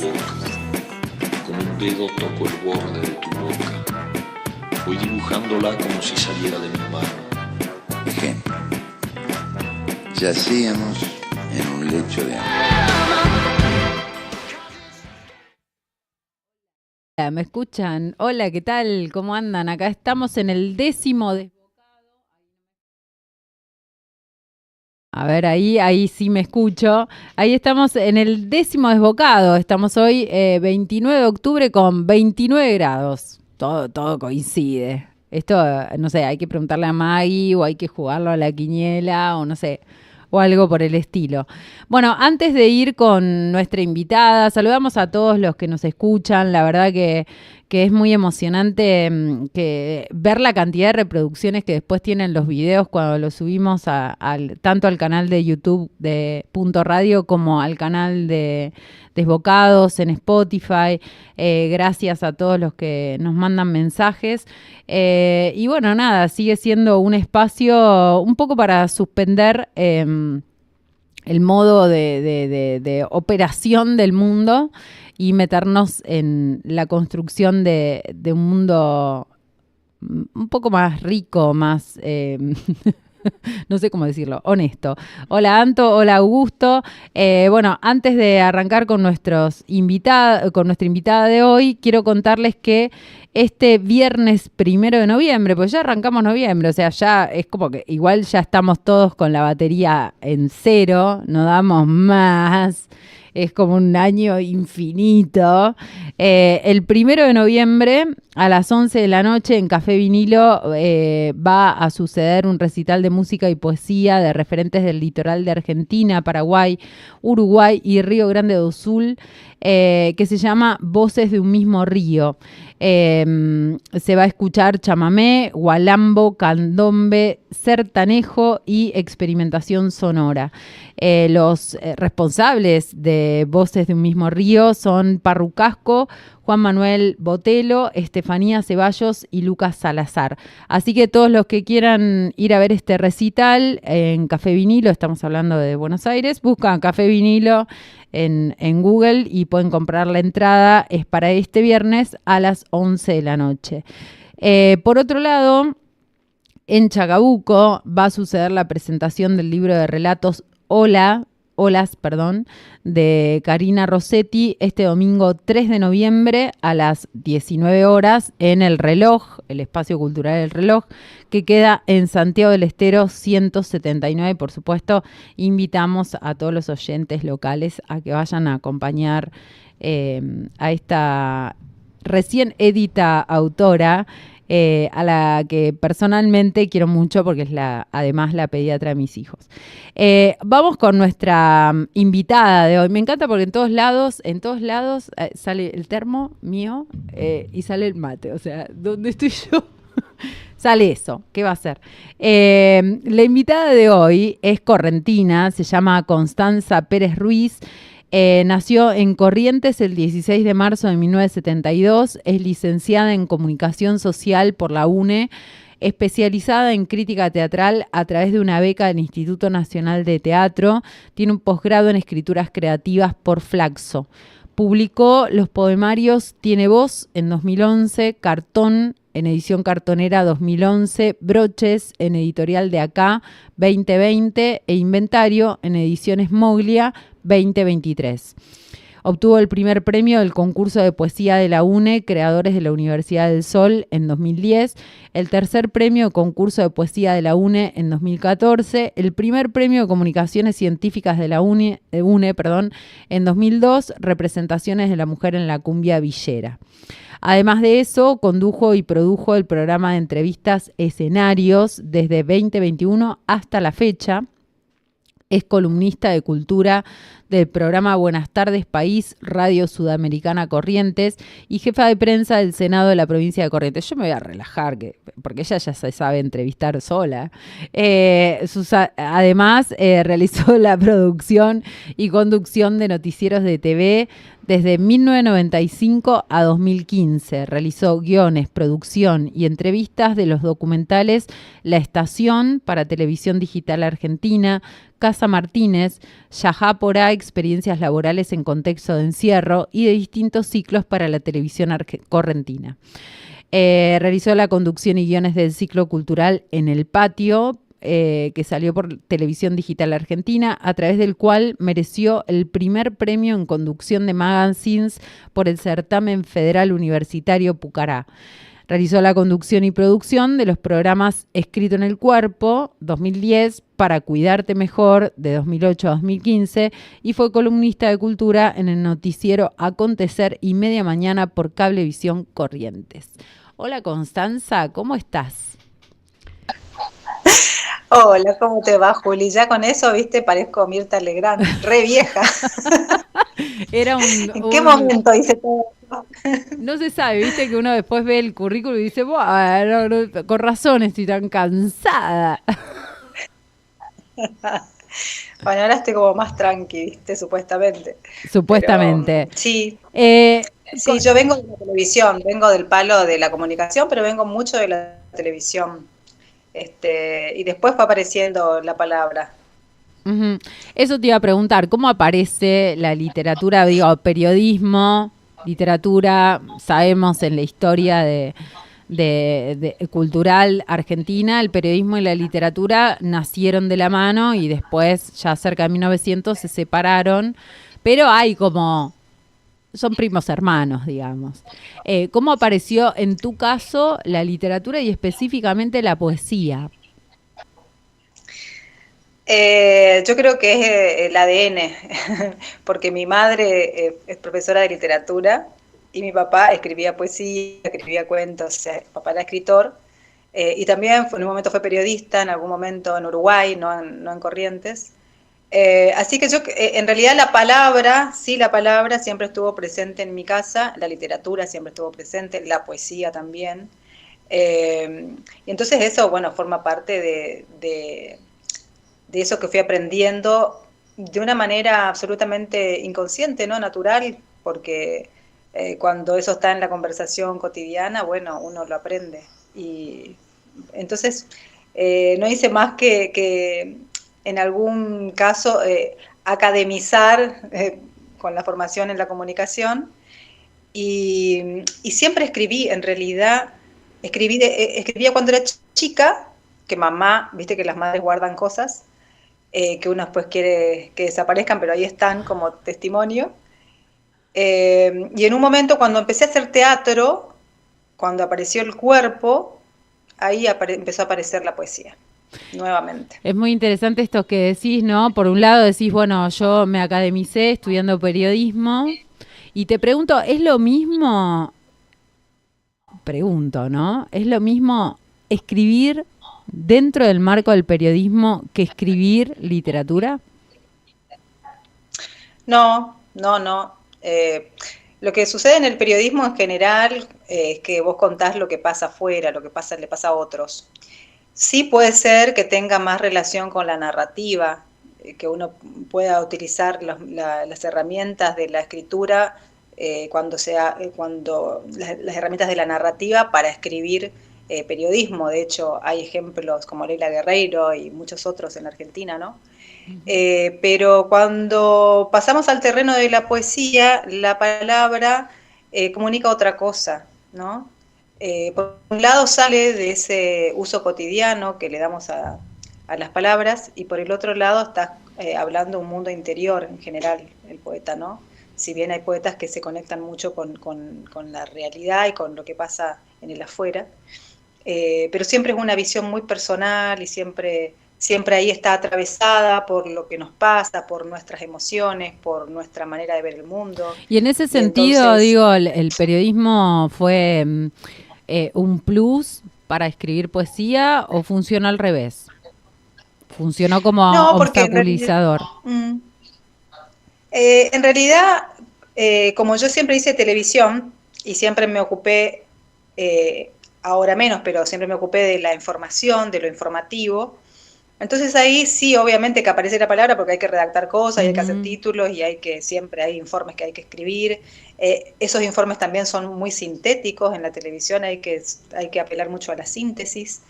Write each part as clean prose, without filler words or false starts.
boca. Con un dedo toco el borde de tu boca. Voy dibujándola como si saliera de mi mano. Ejemplo. Yacíamos en un lecho de amor. Hola, ¿me escuchan? Hola, ¿qué tal? ¿Cómo andan? Acá estamos en el 10º Desbocado. A ver, ahí sí me escucho. Ahí estamos en el 10º Desbocado. Estamos hoy 29 de octubre con 29 grados. Todo coincide. Esto, no sé, hay que preguntarle a Maggie o hay que jugarlo a la quiniela o no sé, o algo por el estilo. Bueno, antes de ir con nuestra invitada, saludamos a todos los que nos escuchan. La verdad que es muy emocionante que ver la cantidad de reproducciones que después tienen los videos cuando los subimos tanto al canal de YouTube de Punto Radio como al canal de Desbocados en Spotify. Gracias a todos los que nos mandan mensajes. Y bueno, nada, sigue siendo un espacio un poco para suspender el modo de operación del mundo y meternos en la construcción de un mundo un poco más rico, más, no sé cómo decirlo, honesto. Hola Anto, hola Augusto. Bueno, antes de arrancar con nuestra invitada de hoy, quiero contarles que este viernes 1 de noviembre, pues ya arrancamos noviembre, o sea, ya es como que igual ya estamos todos con la batería en cero, no damos más. Es como un año infinito. El 1 de noviembre a las 11 de la noche en Café Vinilo va a suceder un recital de música y poesía de referentes del litoral de Argentina, Paraguay, Uruguay y Río Grande do Sul, que se llama Voces de un mismo río. Se va a escuchar chamamé, gualambo, candombe, sertanejo y experimentación sonora. Los responsables de Voces de un mismo río son Parru Casco, Juan Manuel Botelo, Estefanía Ceballos y Lucas Salazar. Así que todos los que quieran ir a ver este recital en Café Vinilo, estamos hablando de Buenos Aires, buscan Café Vinilo en Google y pueden comprar la entrada. Es para este viernes a las 11 de la noche. Por otro lado, en Chacabuco va a suceder la presentación del libro de relatos Olas, de Karina Rossetti, este domingo 3 de noviembre a las 19 horas en El Reloj, el espacio cultural El Reloj, que queda en Santiago del Estero 179. Por supuesto, invitamos a todos los oyentes locales a que vayan a acompañar a esta recién edita autora, a la que personalmente quiero mucho porque es además la pediatra de mis hijos. Vamos con nuestra invitada de hoy. Me encanta porque en todos lados sale el termo mío y sale el mate. O sea, donde estoy yo sale eso. ¿Qué va a ser? La invitada de hoy es correntina, se llama Constanza Pérez Ruiz. Nació en Corrientes el 16 de marzo de 1972, es licenciada en Comunicación Social por la UNE, especializada en crítica teatral a través de una beca del Instituto Nacional de Teatro, tiene un posgrado en escrituras creativas por Flaxo. Publicó los poemarios Tiene Voz en 2011, Cartón en edición cartonera 2011, Broches en editorial de Acá 2020 e Inventario en ediciones Moglia 2023. Obtuvo el primer premio del concurso de poesía de la UNE, Creadores de la Universidad del Sol, en 2010, el tercer premio de concurso de poesía de la UNE en 2014, el primer premio de comunicaciones científicas de la UNE en 2002, representaciones de la mujer en la cumbia villera. Además de eso, condujo y produjo el programa de entrevistas Escenarios desde 2021 hasta la fecha. Es columnista de cultura del programa Buenas Tardes País, Radio Sudamericana Corrientes y jefa de prensa del Senado de la provincia de Corrientes. Yo me voy a relajar, porque ella ya se sabe entrevistar sola. Además, realizó la producción y conducción de noticieros de TV desde 1995 a 2015. Realizó guiones, producción y entrevistas de los documentales La Estación para Televisión Digital Argentina, Casa Martínez, Yajá por Aix experiencias laborales en contexto de encierro y de distintos ciclos para la televisión correntina. Realizó la conducción y guiones del ciclo cultural En el Patio, que salió por Televisión Digital Argentina, a través del cual mereció el primer premio en conducción de magazines por el certamen federal universitario Pucará. Realizó la conducción y producción de los programas Escrito en el Cuerpo, 2010, Para Cuidarte Mejor, de 2008 a 2015, y fue columnista de cultura en el noticiero Acontecer y Media Mañana por Cablevisión Corrientes. Hola Constanza, ¿cómo estás? Hola, ¿cómo te va, Juli? Ya con eso, viste, parezco Mirta Legrand, re vieja. Era ¿En qué momento hice todo esto? No se sabe, viste que uno después ve el currículum y dice, bueno, con razón estoy tan cansada. Bueno, ahora estoy como más tranqui, viste, supuestamente. Supuestamente. Pero, sí, yo vengo de la televisión, vengo del palo de la comunicación, pero vengo mucho de la televisión. Y después fue apareciendo la palabra. Uh-huh. Eso te iba a preguntar, ¿cómo aparece la literatura, periodismo, literatura? Sabemos en la historia de cultural argentina, el periodismo y la literatura nacieron de la mano y después, ya cerca de 1900, se separaron, pero hay son primos hermanos, digamos. ¿Cómo apareció en tu caso la literatura y específicamente la poesía? Yo creo que es el ADN, porque mi madre es profesora de literatura y mi papá escribía poesía, escribía cuentos, o sea, mi papá era escritor, y también en un momento fue periodista, en algún momento en Uruguay, no en Corrientes. Así que yo, en realidad la palabra siempre estuvo presente en mi casa, la literatura siempre estuvo presente, la poesía también. Y entonces eso, bueno, forma parte de eso que fui aprendiendo de una manera absolutamente inconsciente, ¿no? Natural, porque cuando eso está en la conversación cotidiana, bueno, uno lo aprende. Y entonces no hice más que en algún caso academizar con la formación en la comunicación y siempre escribí, en realidad, escribía cuando era chica, que mamá, viste que las madres guardan cosas, que uno después quiere que desaparezcan, pero ahí están como testimonio. Y en un momento cuando empecé a hacer teatro, cuando apareció el cuerpo, ahí empezó a aparecer la poesía. Nuevamente. Es muy interesante esto que decís, ¿no? Por un lado decís, bueno, yo me academicé estudiando periodismo y te pregunto, ¿es lo mismo? Pregunto, ¿no? ¿Es lo mismo escribir dentro del marco del periodismo que escribir literatura? No. Lo que sucede en el periodismo en general es que vos contás lo que pasa afuera, lo que le pasa a otros. Sí puede ser que tenga más relación con la narrativa, que uno pueda utilizar las herramientas de la escritura cuando las herramientas de la narrativa para escribir periodismo. De hecho, hay ejemplos como Leila Guerreiro y muchos otros en Argentina, ¿no? Pero cuando pasamos al terreno de la poesía, la palabra comunica otra cosa, ¿no? Por un lado sale de ese uso cotidiano que le damos a las palabras y por el otro lado está hablando un mundo interior en general, el poeta, ¿no? Si bien hay poetas que se conectan mucho con la realidad y con lo que pasa en el afuera, pero siempre es una visión muy personal y siempre ahí está atravesada por lo que nos pasa, por nuestras emociones, por nuestra manera de ver el mundo. Y en ese sentido, entonces, el periodismo fue un plus para escribir poesía o funcionó al revés? ¿Funcionó como obstaculizador? En realidad, como yo siempre hice televisión y siempre me ocupé, ahora menos, pero siempre me ocupé de la información, de lo informativo, entonces ahí sí, obviamente que aparece la palabra porque hay que redactar cosas, y hay que hacer títulos y siempre hay informes que hay que escribir. Esos informes también son muy sintéticos en la televisión, hay que apelar mucho a la síntesis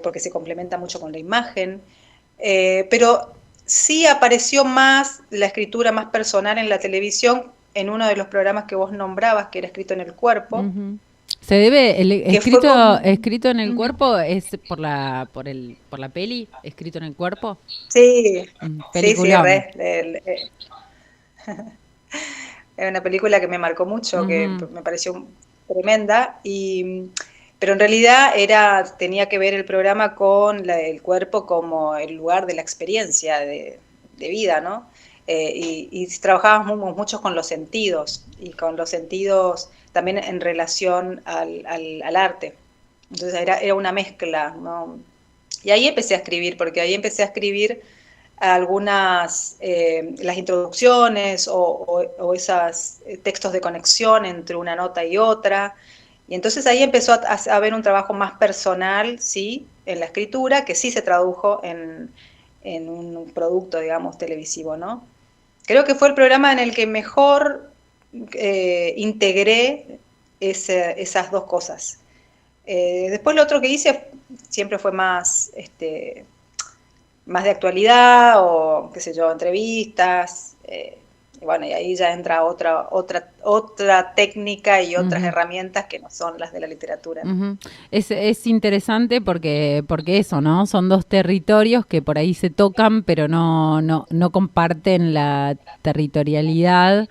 porque se complementa mucho con la imagen. Pero sí apareció más la escritura más personal en la televisión, en uno de los programas que vos nombrabas, que era Escrito en el Cuerpo. Ujú. Se debe, Que fue escrito en el cuerpo es por la peli, escrito en el cuerpo. Sí, sí, Peliculón. Es una película que me marcó mucho, que Ujú. me pareció tremenda, pero en realidad tenía que ver el programa con el cuerpo como el lugar de la experiencia de vida, ¿no? Y trabajábamos mucho con los sentidos, y con los sentidos también en relación al arte. Entonces era una mezcla, ¿no? Y ahí empecé a escribir, porque ahí empecé a escribir algunas, las introducciones o esos textos de conexión entre una nota y otra. Y entonces ahí empezó a haber un trabajo más personal, sí, en la escritura, que sí se tradujo en un producto, digamos, televisivo, ¿no? Creo que fue el programa en el que mejor integré esas dos cosas. Después lo otro que hice siempre fue más de actualidad o, qué sé yo, entrevistas. Y bueno, y ahí ya entra otra técnica y otras Ujú. herramientas que no son las de la literatura, ¿no? Ujú. Es interesante porque eso, ¿no? Son dos territorios que por ahí se tocan, pero no comparten la territorialidad.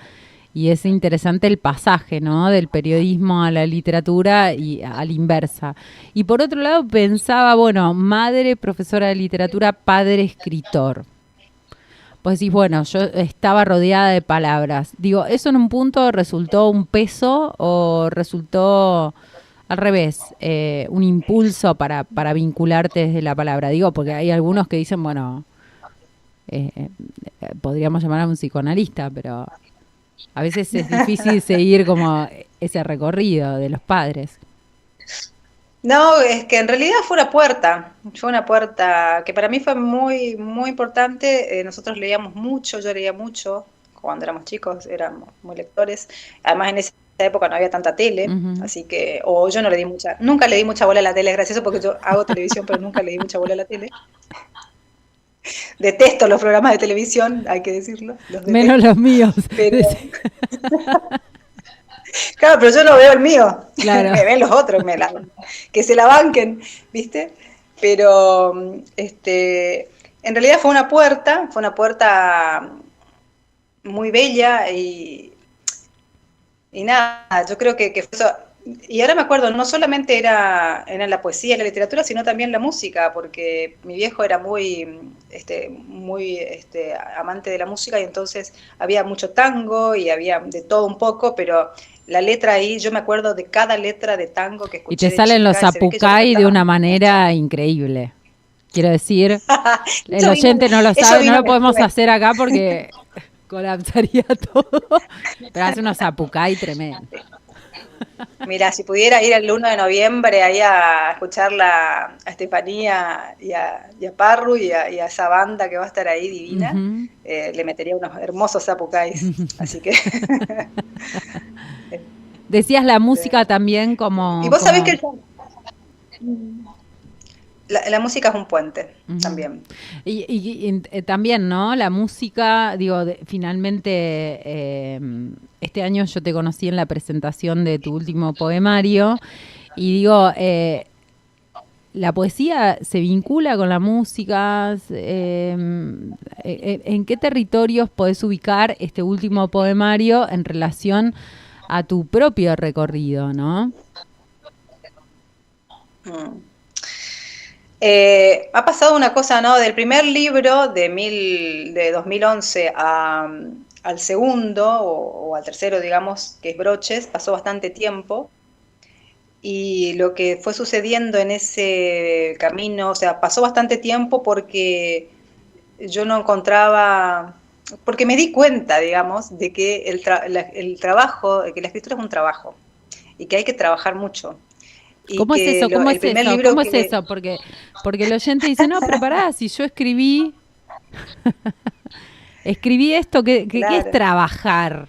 Y es interesante el pasaje, ¿no? Del periodismo a la literatura y a la inversa. Y por otro lado pensaba, bueno, madre profesora de literatura, padre escritor. Pues decís, bueno, yo estaba rodeada de palabras. Digo, ¿eso en un punto resultó un peso o resultó al revés, un impulso para vincularte desde la palabra? Digo, porque hay algunos que dicen, bueno, podríamos llamar a un psicoanalista, pero a veces es difícil seguir como ese recorrido de los padres. No, es que en realidad fue una puerta que para mí fue muy, muy importante. Nosotros leíamos mucho, yo leía mucho cuando éramos chicos, éramos muy lectores. Además en esa época no había tanta tele, Ujú. así que, o yo no le di nunca le di mucha bola a la tele, es gracioso porque yo hago televisión, pero nunca le di mucha bola a la tele. Detesto los programas de televisión, hay que decirlo, los Menos detesto, los míos. pero claro, pero yo no veo el mío, Claro. me ven los otros, que se la banquen, ¿viste? Pero en realidad fue una puerta muy bella y nada, yo creo que fue eso. Y ahora me acuerdo, no solamente era la poesía y la literatura, sino también la música, porque mi viejo era muy amante de la música y entonces había mucho tango y había de todo un poco, pero la letra ahí, yo me acuerdo de cada letra de tango que Y te escuché de salen los chica y se ve que yo lo zapucay de cantaba una mucho. manera increíble. Quiero decir, el Eso vino, oyente no lo eso sabe, no vino lo podemos después. hacer acá porque colapsaría todo. Pero hace unos zapucay tremendo. Mira, si pudiera ir el 1 de noviembre ahí a escucharla a Estefanía y a Parru y a esa banda que va a estar ahí divina, Ujú. le metería unos hermosos zapucais. Así que. Decías la música también Y como, vos sabés como que la música es un puente Ujú. también. Y también, ¿no? La música, digo, finalmente, este año yo te conocí en la presentación de tu último poemario y digo, la poesía se vincula con la música. ¿En qué territorios podés ubicar este último poemario en relación a tu propio recorrido, ¿no? Mm. Ha pasado una cosa, ¿no? Del primer libro de 2011 al segundo o al tercero, digamos, que es Broches, pasó bastante tiempo. Y lo que fue sucediendo en ese camino, o sea, pasó bastante tiempo porque yo no encontraba, porque me di cuenta, digamos, de que el trabajo, de que la escritura es un trabajo y que hay que trabajar mucho. Y ¿Cómo es que eso? ¿Cómo el es primer eso? libro ¿Cómo es que... eso? Porque el oyente dice, no, pero pará, si yo escribí esto, ¿qué es Claro. trabajar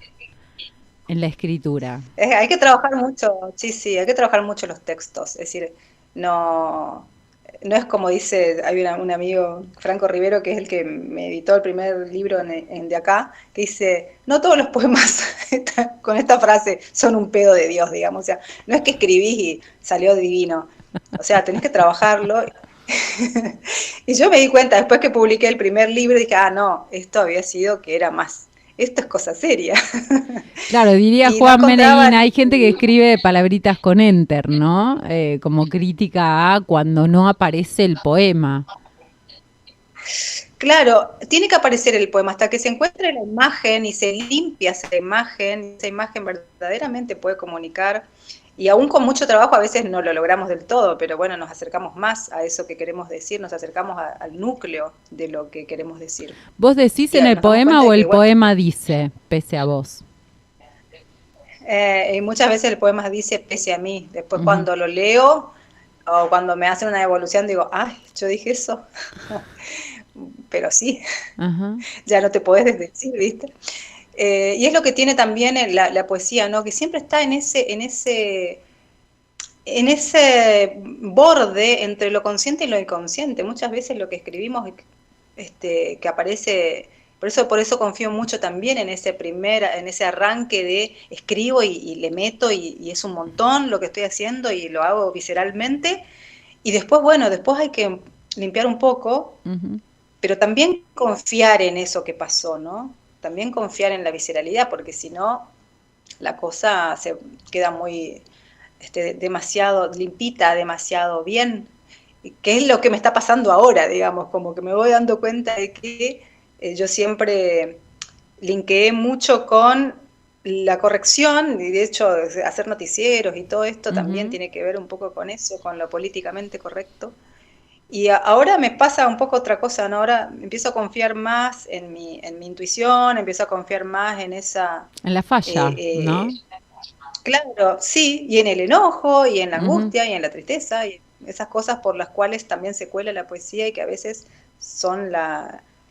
en la escritura? Hay que trabajar mucho, sí, sí, hay que trabajar mucho los textos. Es decir, no. no es como dice, hay un amigo, Franco Rivero, que es el que me editó el primer libro de acá, que dice, no todos los poemas con esta frase son un pedo de Dios, digamos, o sea, no es que escribís y salió divino, o sea, tenés que trabajarlo. Y yo me di cuenta, después que publiqué el primer libro, dije, no, esto había sido que era más, esto es cosa seria. Claro, diría Y Juan no Meneguín, encontraban. hay gente que escribe palabritas con enter, ¿no? Como crítica a cuando no aparece el poema. Claro, tiene que aparecer el poema hasta que se encuentre la imagen y se limpia esa imagen verdaderamente puede comunicar, y aún con mucho trabajo a veces no lo logramos del todo, pero bueno, nos acercamos más a eso que queremos decir, nos acercamos al núcleo de lo que queremos decir. ¿Vos decís Y en el nos damos poema cuenta o de el que, bueno, poema dice, pese a vos? y muchas veces el poema dice pese a mí, después Ujú. cuando lo leo o cuando me hacen una devolución digo, ay, yo dije eso, pero sí, Ajá. ya no te podés desdecir, ¿viste? Y es lo que tiene también la poesía, ¿no? Que siempre está en ese borde entre lo consciente y lo inconsciente. Muchas veces lo que escribimos, que aparece, por eso confío mucho también en ese arranque de escribo y le meto y es un montón lo que estoy haciendo y lo hago visceralmente. Y después, bueno, después hay que limpiar un poco, Ujú. pero también confiar en eso que pasó, ¿no? También confiar en la visceralidad, porque si no, la cosa se queda muy, demasiado limpita, demasiado bien, que es lo que me está pasando ahora, digamos, como que me voy dando cuenta de que yo siempre linkeé mucho con la corrección, y de hecho hacer noticieros y todo esto también Ujú. tiene que ver un poco con eso, con lo políticamente correcto. Y ahora me pasa un poco otra cosa, ¿no? Ahora empiezo a confiar más en mi intuición, empiezo a confiar más en esa. En la eh, falla, eh, ¿no? claro, sí, y en el enojo, y en la Ujú. angustia, y en la tristeza, y esas cosas por las cuales también se cuela la poesía y que a veces son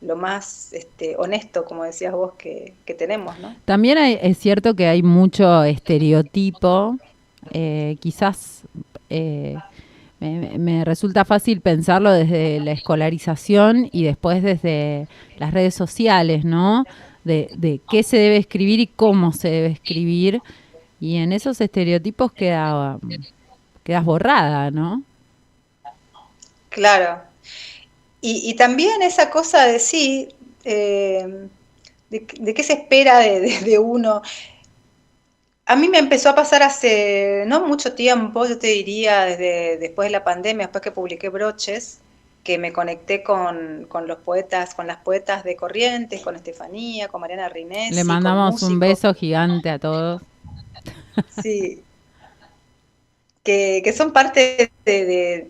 lo más honesto, como decías vos, que tenemos, ¿no? También es cierto que hay mucho estereotipo, quizás me resulta fácil pensarlo desde la escolarización y después desde las redes sociales, ¿no? De qué se debe escribir y cómo se debe escribir. Y en esos estereotipos quedas borrada, ¿no? Claro. Y también esa cosa de sí, de qué se espera de uno. A mí me empezó a pasar hace no mucho tiempo, yo te diría desde después de la pandemia, después que publiqué Broches, que me conecté con los poetas, con las poetas de Corrientes, con Estefanía, con Mariana Le Rinesi, con mandamos un músicos, beso gigante a todos. sí, que son parte de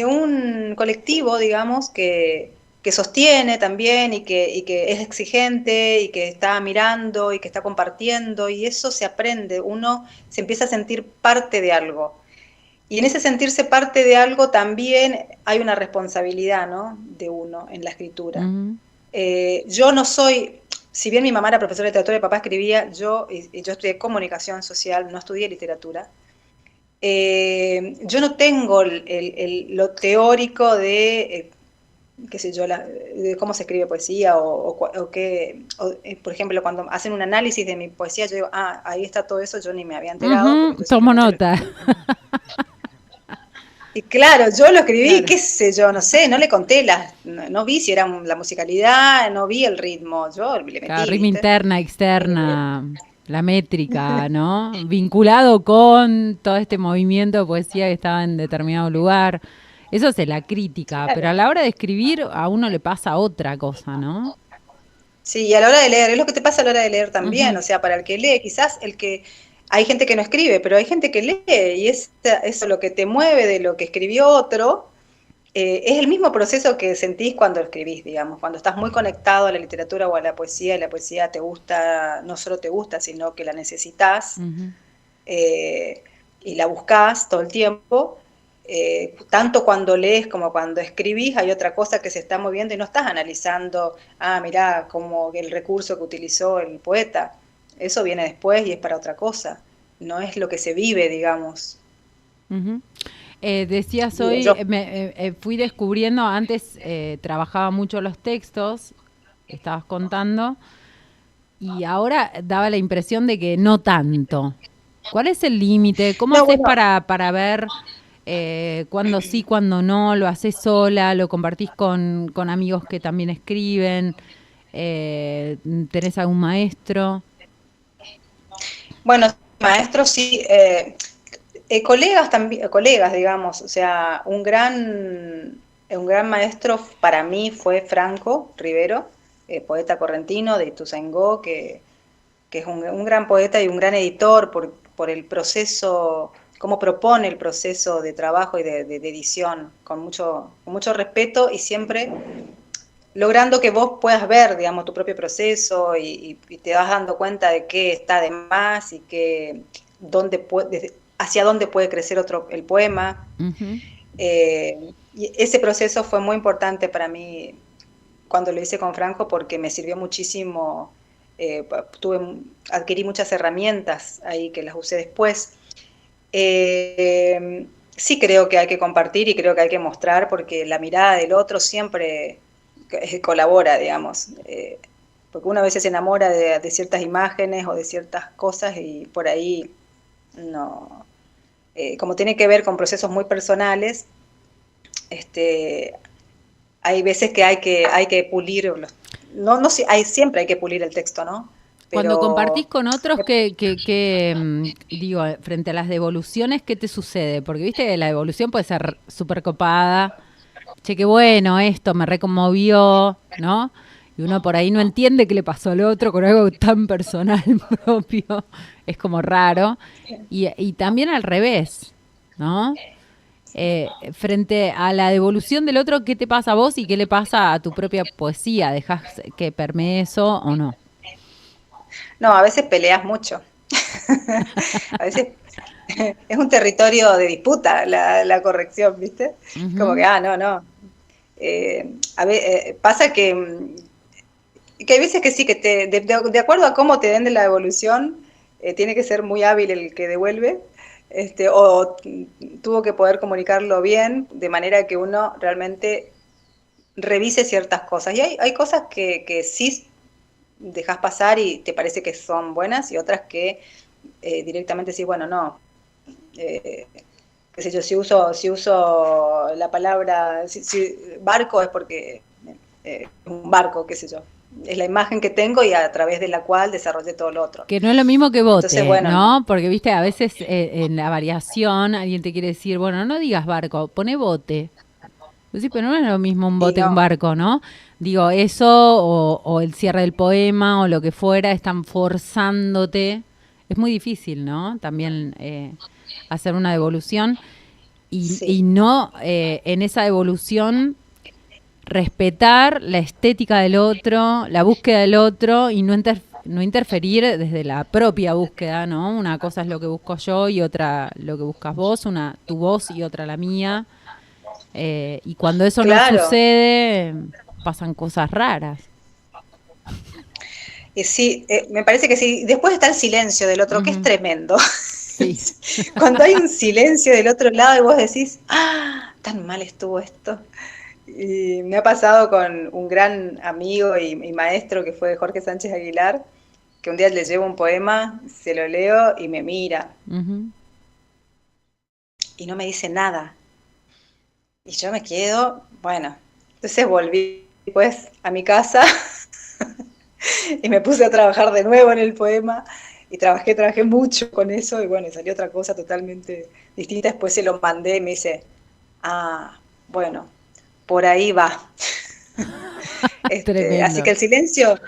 un colectivo, digamos, que sostiene también y que es exigente y que está mirando y que está compartiendo, y eso se aprende, uno se empieza a sentir parte de algo. Y en ese sentirse parte de algo también hay una responsabilidad, ¿no?, de uno en la escritura. Ujú. Yo no soy, si bien mi mamá era profesora de literatura y papá escribía, yo estudié comunicación social, no estudié literatura. Yo no tengo lo teórico de, qué sé yo, de cómo se escribe poesía por ejemplo, cuando hacen un análisis de mi poesía, yo digo, ahí está todo eso, yo ni me había enterado porque Ujú, yo tomo simplemente lo nota. escribí. Y claro, yo lo escribí, Claro. qué sé yo, no sé, no le conté, no vi si era la musicalidad, no vi el ritmo, yo le Cada metí, rima ¿viste? interna, Eh, externa, la métrica, ¿no? Vinculado con todo este movimiento de poesía que estaba en determinado lugar. Eso es la crítica, pero a claro. la hora de escribir a uno le pasa otra cosa, ¿no? Sí, y a la hora de leer, es lo que te pasa a la hora de leer también, Ujú. o sea, para el que lee, quizás hay gente que no escribe, pero hay gente que lee y eso lo que te mueve de lo que escribió otro, es el mismo proceso que sentís cuando escribís, digamos, cuando estás muy conectado a la literatura o a la poesía y la poesía te gusta, no solo te gusta, sino que la necesitas, Ujú. eh, y la buscás todo el tiempo. Tanto cuando lees como cuando escribís hay otra cosa que se está moviendo y no estás analizando, mirá, como el recurso que utilizó el poeta. Eso viene después y es para otra cosa. No es lo que se vive, digamos. Ujú. Decías Digo hoy, yo. fui descubriendo, antes trabajaba mucho los textos, estabas contando, y ahora daba la impresión de que no tanto. ¿Cuál es el límite? ¿Cómo No, haces bueno, para ver cuándo sí, cuándo no? ¿Lo haces sola? ¿Lo compartís con amigos que también escriben? ¿Tenés algún maestro? bueno, maestros sí, colegas también, colegas, digamos, o sea, un gran maestro para mí fue Franco Rivero, poeta correntino de Ituzaingó, que es un gran poeta y un gran editor por el proceso, cómo propone el proceso de trabajo y de edición, con mucho respeto y siempre logrando que vos puedas ver, digamos, tu propio proceso y te vas dando cuenta de qué está de más y hacia dónde puede crecer el poema. Ujú. Y ese proceso fue muy importante para mí cuando lo hice con Franco porque me sirvió muchísimo, adquirí muchas herramientas ahí que las usé después. Sí creo que hay que compartir y creo que hay que mostrar porque la mirada del otro siempre colabora, digamos. Porque uno a veces se enamora de ciertas imágenes o de ciertas cosas y por ahí no. Como tiene que ver con procesos muy personales, este, hay veces que hay que pulir, no, siempre hay que pulir el texto, ¿no? Cuando compartís Pero con otros, digo, frente a las devoluciones, ¿qué te sucede? Porque viste que la devolución puede ser súper copada. Che, qué bueno esto, me reconmovió, ¿no? Y uno por ahí no entiende qué le pasó al otro con algo tan personal propio. Es como raro. Y también al revés, ¿no? Frente a la devolución del otro, ¿qué te pasa a vos y qué le pasa a tu propia poesía? ¿Dejás que permee eso o no? no, a veces peleas mucho. A veces es un territorio de disputa la corrección, ¿viste? Como que, Ujú. no, no. Pasa que hay veces que sí, que de acuerdo a cómo te den de la devolución, tiene que ser muy hábil el que devuelve, o tuvo que poder comunicarlo bien, de manera que uno realmente revise ciertas cosas. Y hay cosas que sí dejas pasar y te parece que son buenas y otras que directamente sí, bueno, no. Eh, qué sé yo, si uso la palabra, si barco es porque es un barco, qué sé yo. Es la imagen que tengo y a través de la cual desarrollé todo lo otro. Que no es lo mismo que Entonces, bote, bueno, ¿no? Porque, viste, a veces en la variación alguien te quiere decir, bueno, no digas barco, pone bote. Pues sí, pero no es lo mismo un y bote que un no, barco, ¿no? Digo, eso o el cierre del poema o lo que fuera, están forzándote. Es muy difícil, ¿no? También hacer una devolución y sí, no en esa devolución respetar la estética del otro, la búsqueda del otro y no interferir desde la propia búsqueda, ¿no? Una cosa es lo que busco yo y otra lo que buscas vos, una tu voz y otra la mía. Y cuando eso no claro. sucede, pasan cosas raras. Y sí, me parece que sí. Después está el silencio del otro, que es Ujú. tremendo. Sí. Cuando hay un silencio del otro lado y vos decís, tan mal estuvo esto. Y me ha pasado con un gran amigo y maestro que fue Jorge Sánchez Aguilar, que un día le llevo un poema, se lo leo y me mira Ujú. y no me dice nada. Y yo me quedo, bueno, entonces volví pues a mi casa y me puse a trabajar de nuevo en el poema y trabajé mucho con eso y bueno, y salió otra cosa totalmente distinta. Después se lo mandé y me dice, bueno, por ahí va. Así que Tremendo. el silencio,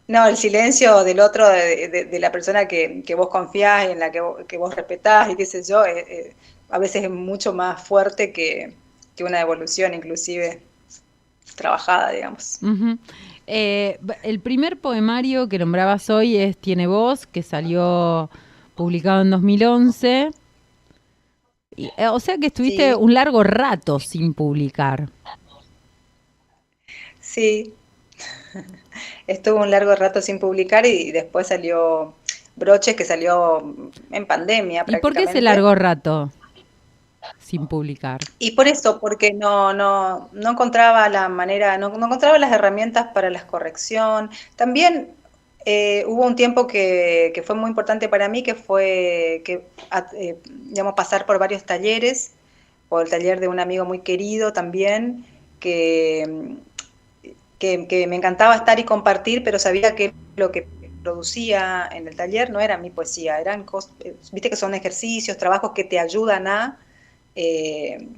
no, el silencio del otro, de la persona que vos confiás, en la que vos respetás y qué sé yo, a veces es mucho más fuerte que una devolución inclusive trabajada, digamos. Ujú. El primer poemario que nombrabas hoy es Tiene voz, que salió publicado en 2011. O sea que estuviste Sí, un largo rato sin publicar. sí, estuvo un largo rato sin publicar y después salió Broches, que salió en pandemia ¿Y por qué ese prácticamente. largo rato? sin publicar. Y por eso, porque no encontraba la manera, no encontraba las herramientas para la corrección. También hubo un tiempo que fue muy importante para mí, que fue digamos, pasar por varios talleres, por el taller de un amigo muy querido también, que, que me encantaba estar y compartir, pero sabía que lo que producía en el taller no era mi poesía, eran cosas, viste que son ejercicios, trabajos que te ayudan eh,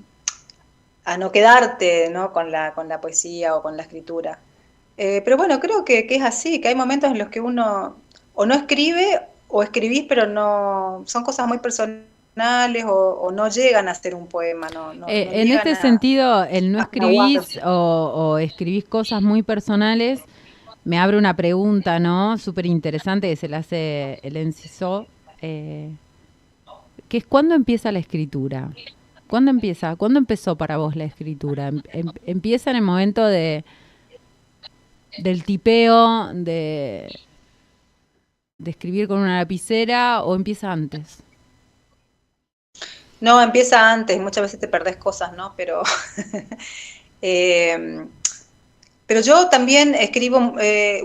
a no quedarte, ¿no? Con la poesía o con la escritura. Pero bueno, creo que es así, que hay momentos en los que uno o no escribe o escribís, pero no son cosas muy personales o no llegan a ser un poema, no En llegan este sentido, el no a fraguar. escribís o escribís cosas muy personales, me abre una pregunta, ¿no? Súper interesante que se la hace el Enciso, que es ¿cuándo empieza la escritura? ¿Cuándo empieza? ¿Cuándo empezó para vos la escritura? ¿Empieza en el momento del tipeo, de escribir con una lapicera o empieza antes? No, empieza antes, muchas veces te perdés cosas, ¿no? Eh, pero yo también escribo,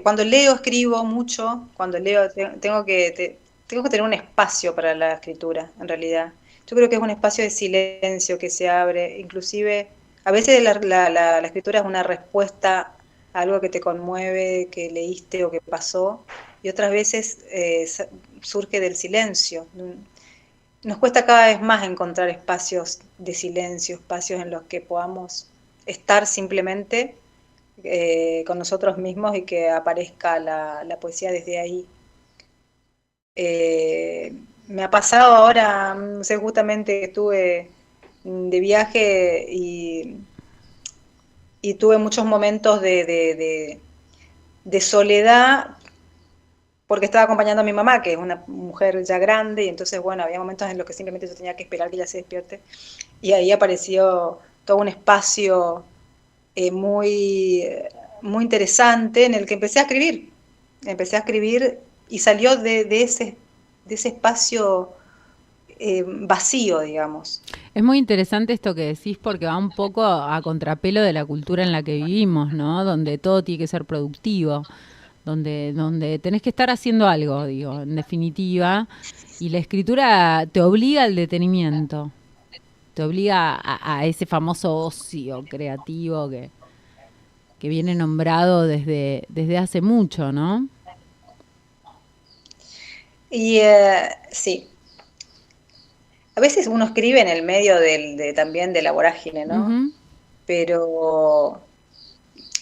cuando leo escribo mucho, cuando leo tengo que tener un espacio para la escritura, en realidad. Yo creo que es un espacio de silencio que se abre, inclusive a veces la escritura es una respuesta a algo que te conmueve, que leíste o que pasó, y otras veces surge del silencio. Nos cuesta cada vez más encontrar espacios de silencio, espacios en los que podamos estar simplemente con nosotros mismos y que aparezca la poesía desde ahí. Me ha pasado ahora, no sé, justamente que estuve de viaje y tuve muchos momentos de soledad porque estaba acompañando a mi mamá, que es una mujer ya grande, y entonces, bueno, había momentos en los que simplemente yo tenía que esperar que ella se despierte, y ahí apareció todo un espacio muy interesante en el que empecé a escribir y salió de ese espacio vacío, digamos. Es muy interesante esto que decís porque va un poco a contrapelo de la cultura en la que vivimos, ¿no? Donde todo tiene que ser productivo, donde tenés que estar haciendo algo, digo, en definitiva. Y la escritura te obliga al detenimiento, te obliga a ese famoso ocio creativo que viene nombrado desde hace mucho, ¿no? Y sí, a veces uno escribe en el medio también de la vorágine, ¿no? Ujú. Pero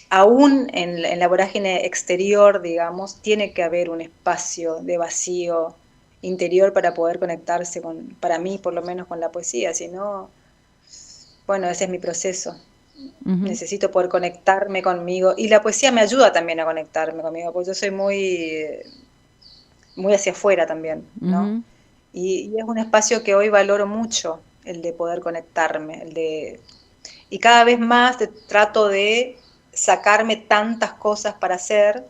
aún en la vorágine exterior, digamos, tiene que haber un espacio de vacío interior para poder conectarse para mí por lo menos con la poesía, si no, bueno, ese es mi proceso. Uh-huh. Necesito poder conectarme conmigo y la poesía me ayuda también a conectarme conmigo, porque yo soy muy hacia afuera también, ¿no? Uh-huh. Y es un espacio que hoy valoro mucho, el de poder conectarme, y cada vez más trato de sacarme tantas cosas para hacer,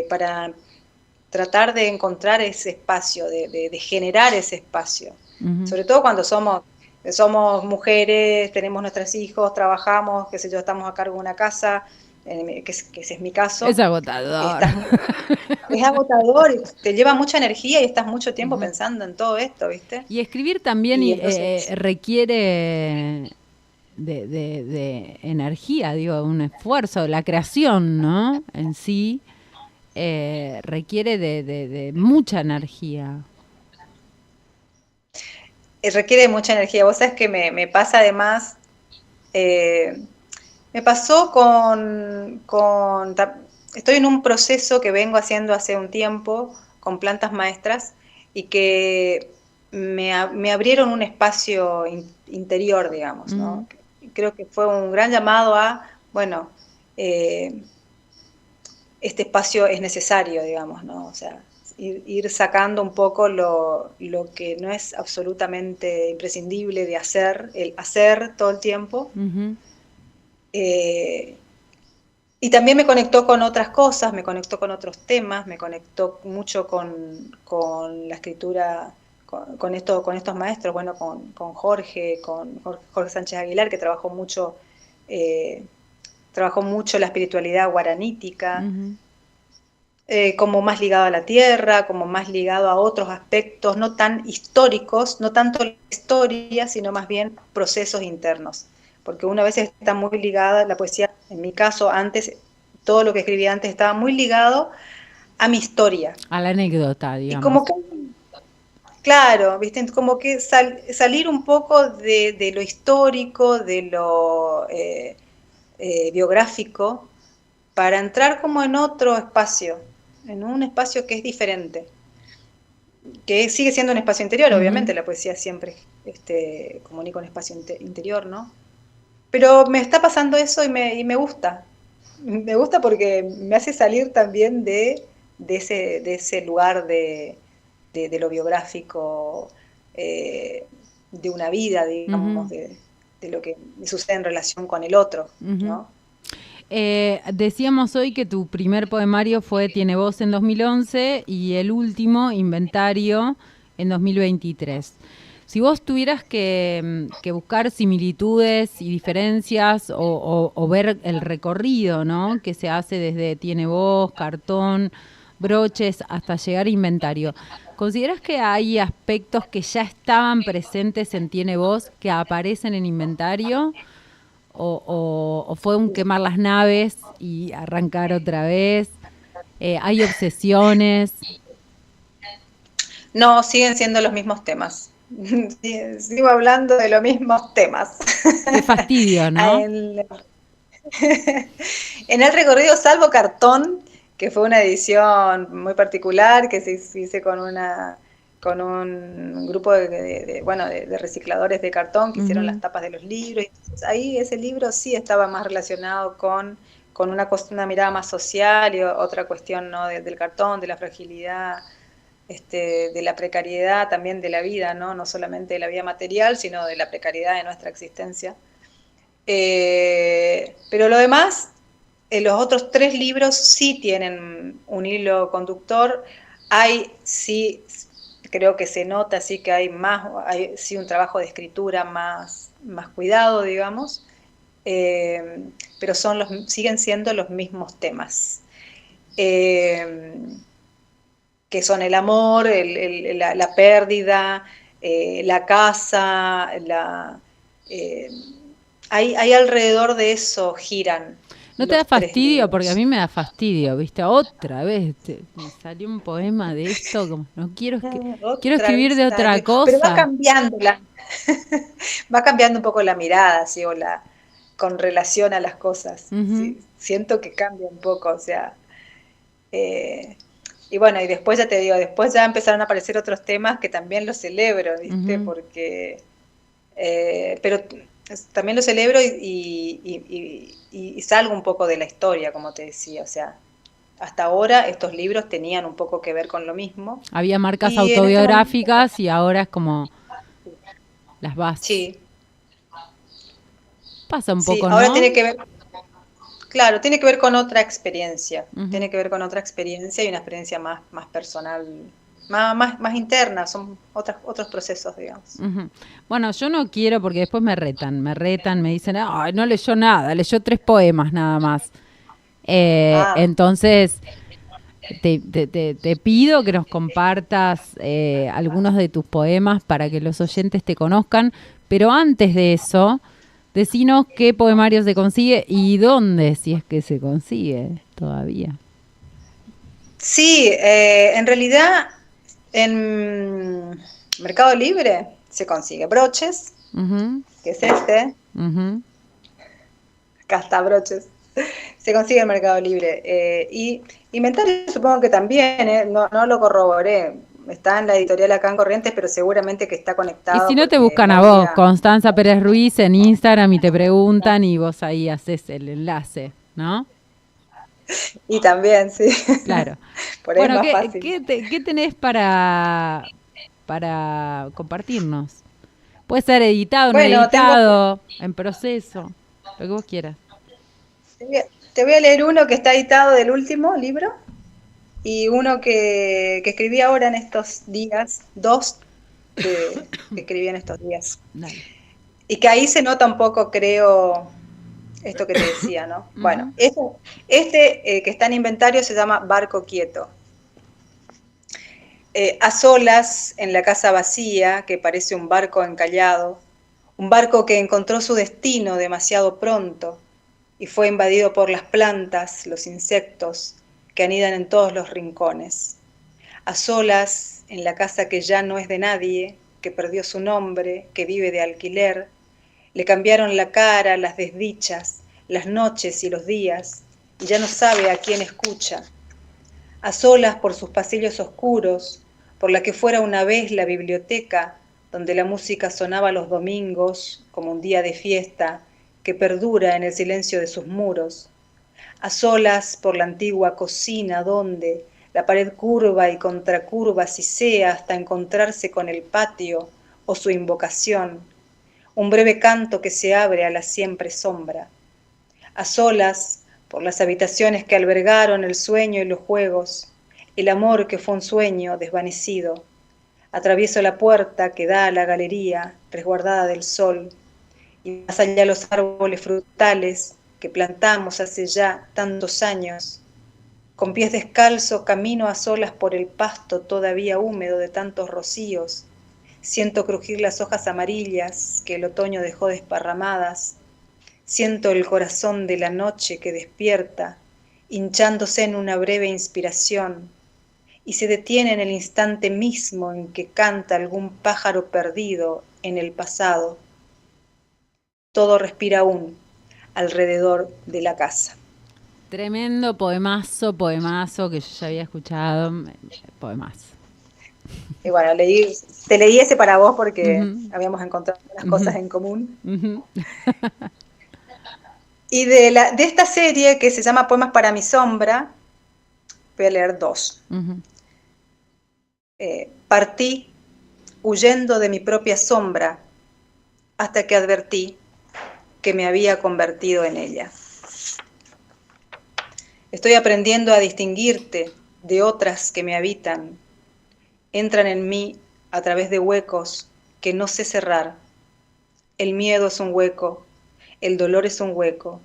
para tratar de encontrar ese espacio, de generar ese espacio. Uh-huh. Sobre todo cuando somos mujeres, tenemos nuestros hijos, trabajamos, qué sé yo, estamos a cargo de una casa, que ese es mi caso. Es agotador. Es agotador, te lleva mucha energía y estás mucho tiempo Uh-huh. pensando en todo esto, ¿viste? Y escribir también Y entonces, requiere de energía, digo, un esfuerzo, la creación, ¿no? En sí requiere de mucha energía. requiere mucha energía. Vos sabés que me pasa además, me pasó estoy en un proceso que vengo haciendo hace un tiempo con plantas maestras y que me abrieron un espacio interior, digamos, ¿no? Creo que fue un gran llamado bueno, este espacio es necesario, digamos, ¿no? O sea, ir sacando un poco lo que no es absolutamente imprescindible de hacer, el hacer todo el tiempo. Uh-huh. Y también me conectó con otras cosas, me conectó con otros temas, me conectó mucho con la escritura con estos maestros, bueno, con Jorge Sánchez Aguilar, que trabajó mucho la espiritualidad guaranítica, como más ligado a la tierra, como más ligado a otros aspectos, no tan históricos, no tanto la historia, sino más bien procesos internos. Porque una vez está muy ligada, la poesía, en mi caso, antes, todo lo que escribía antes estaba muy ligado a mi historia. A la anécdota, digamos. Y como que, claro, ¿viste? Como que salir un poco de lo histórico, de lo biográfico, para entrar como en otro espacio, en un espacio que es diferente, que sigue siendo un espacio interior, obviamente, la poesía siempre comunica un espacio interior, ¿no? Pero me está pasando eso y me gusta. Me gusta porque me hace salir también de ese lugar de lo biográfico, de una vida, digamos, de lo que me sucede en relación con el otro, ¿no? Decíamos hoy que tu primer poemario fue Tiene voz en 2011 y el último, Inventario, en 2023. Si vos tuvieras que buscar similitudes y diferencias o ver el recorrido, ¿no?, que se hace desde Tiene voz, Cartón, Broches, hasta llegar a Inventario, ¿consideras que hay aspectos que ya estaban presentes en Tiene voz que aparecen en Inventario? ¿O fue un quemar las naves y arrancar otra vez? ¿Hay obsesiones? No, siguen siendo los mismos temas. Sigo hablando de los mismos temas. Qué fastidio, ¿no? En el recorrido, salvo Cartón, que fue una edición muy particular, que se hice con un grupo de recicladores de cartón que hicieron las tapas de los libros. Entonces, ahí ese libro sí estaba más relacionado con una mirada más social y otra cuestión, ¿no?, del cartón, de la fragilidad, de la precariedad también de la vida, ¿no? No solamente de la vida material, sino de la precariedad de nuestra existencia. Pero lo demás, los otros 3 libros sí tienen un hilo conductor. Sí, creo que se nota, sí, que hay sí un trabajo de escritura más cuidado, digamos, pero siguen siendo los mismos temas. Que son el amor, la pérdida, la casa, hay alrededor de eso giran. ¿No te da fastidio? Porque a mí me da fastidio, ¿viste? Otra vez me salió un poema de esto, como no quiero quiero escribir de otra cosa. Pero va cambiando va cambiando un poco la mirada, ¿sí? Con relación a las cosas. ¿Sí? Siento que cambia un poco, o sea, y bueno, y después ya te digo, después ya empezaron a aparecer otros temas que también los celebro, ¿viste? Porque, pero también lo celebro y salgo un poco de la historia, como te decía, o sea, hasta ahora estos libros tenían un poco que ver con lo mismo. Había marcas autobiográficas y ahora es como las bases. Sí. Pasa un poco, ahora ¿no? Tiene que ver, claro, tiene que ver con otra experiencia, tiene que ver con otra experiencia y una experiencia más personal, más interna, son otros procesos, digamos. Bueno, yo no quiero porque después me retan, me dicen, ay, no leyó nada, leyó 3 poemas nada más. Entonces, te pido que nos compartas algunos de tus poemas para que los oyentes te conozcan, pero antes de eso, decinos qué poemario se consigue y dónde, si es que se consigue todavía. Sí, en realidad en Mercado Libre se consigue Broches, que es este. Acá está Broches. Se consigue en Mercado Libre. Y Inventario supongo que también, no lo corroboré. Está en la editorial acá en Corrientes, pero seguramente que está conectado. Y si no te buscan a vos, Constanza Pérez Ruiz en Instagram y te preguntan y vos ahí haces el enlace, ¿no? Y también, sí. Claro. Por ahí es más fácil. ¿Qué tenés para compartirnos? Puede ser editado, no editado, en proceso, lo que vos quieras. Te voy a leer uno que está editado del último libro y uno que escribí ahora en estos días, 2 que escribí en estos días. Dale. Y que ahí se nota un poco, creo, esto que te decía, ¿no? Bueno, este que está en inventario se llama Barco Quieto. A solas, en la casa vacía, que parece un barco encallado, un barco que encontró su destino demasiado pronto y fue invadido por las plantas, los insectos, que anidan en todos los rincones. A solas, en la casa que ya no es de nadie, que perdió su nombre, que vive de alquiler, le cambiaron la cara, las desdichas, las noches y los días, y ya no sabe a quién escucha. A solas por sus pasillos oscuros, por la que fuera una vez la biblioteca, donde la música sonaba los domingos como un día de fiesta que perdura en el silencio de sus muros. A solas por la antigua cocina donde la pared curva y contracurva sisea hasta encontrarse con el patio o su invocación, un breve canto que se abre a la siempre sombra. A solas por las habitaciones que albergaron el sueño y los juegos, el amor que fue un sueño desvanecido. Atravieso la puerta que da a la galería resguardada del sol, y más allá los árboles frutales que plantamos hace ya tantos años. Con pies descalzos camino a solas por el pasto todavía húmedo de tantos rocíos. Siento crujir las hojas amarillas que el otoño dejó desparramadas. Siento el corazón de la noche que despierta, hinchándose en una breve inspiración, y se detiene en el instante mismo en que canta algún pájaro perdido en el pasado. Todo respira aún alrededor de la casa. Tremendo poemazo que yo ya había escuchado. Poemazo. Y bueno, te leí ese para vos porque habíamos encontrado unas cosas en común. Y de esta serie que se llama Poemas para mi sombra, voy a leer dos. Partí huyendo de mi propia sombra hasta que advertí que me había convertido en ella. Estoy aprendiendo a distinguirte de otras que me habitan. Entran en mí a través de huecos que no sé cerrar. El miedo es un hueco, el dolor es un hueco,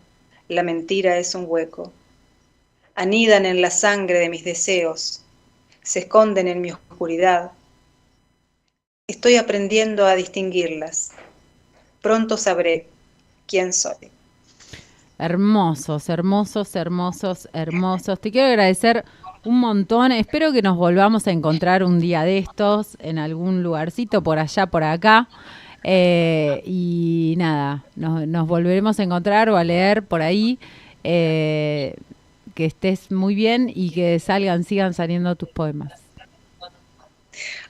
la mentira es un hueco. Anidan en la sangre de mis deseos, se esconden en mi oscuridad. Estoy aprendiendo a distinguirlas. Pronto sabré quién soy. Hermosos. Te quiero agradecer un montón. Espero que nos volvamos a encontrar un día de estos en algún lugarcito por allá, por acá. Y nada, nos volveremos a encontrar o a leer por ahí. Que estés muy bien y que sigan saliendo tus poemas.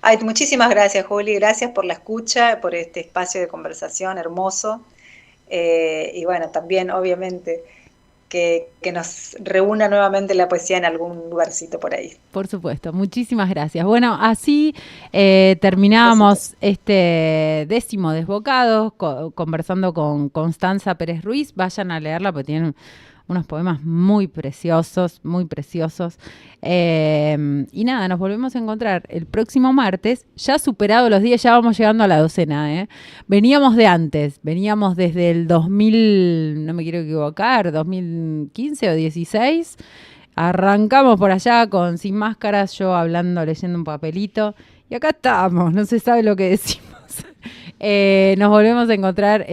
Ay, muchísimas gracias, Juli. Gracias por la escucha, por este espacio de conversación hermoso. Y bueno, también obviamente que nos reúna nuevamente la poesía en algún lugarcito por ahí. Por supuesto, muchísimas gracias. Bueno, así terminábamos este 10º Desbocados conversando con Constanza Pérez Ruiz. Vayan a leerla porque tienen unos poemas muy preciosos. Y nada, nos volvemos a encontrar el próximo martes, ya superado los días, ya vamos llegando a la 12ª. Veníamos de antes, veníamos desde el 2000, no me quiero equivocar, 2015 o 16. Arrancamos por allá con Sin Máscaras, yo hablando, leyendo un papelito. Y acá estamos, no se sabe lo que decimos. Nos volvemos a encontrar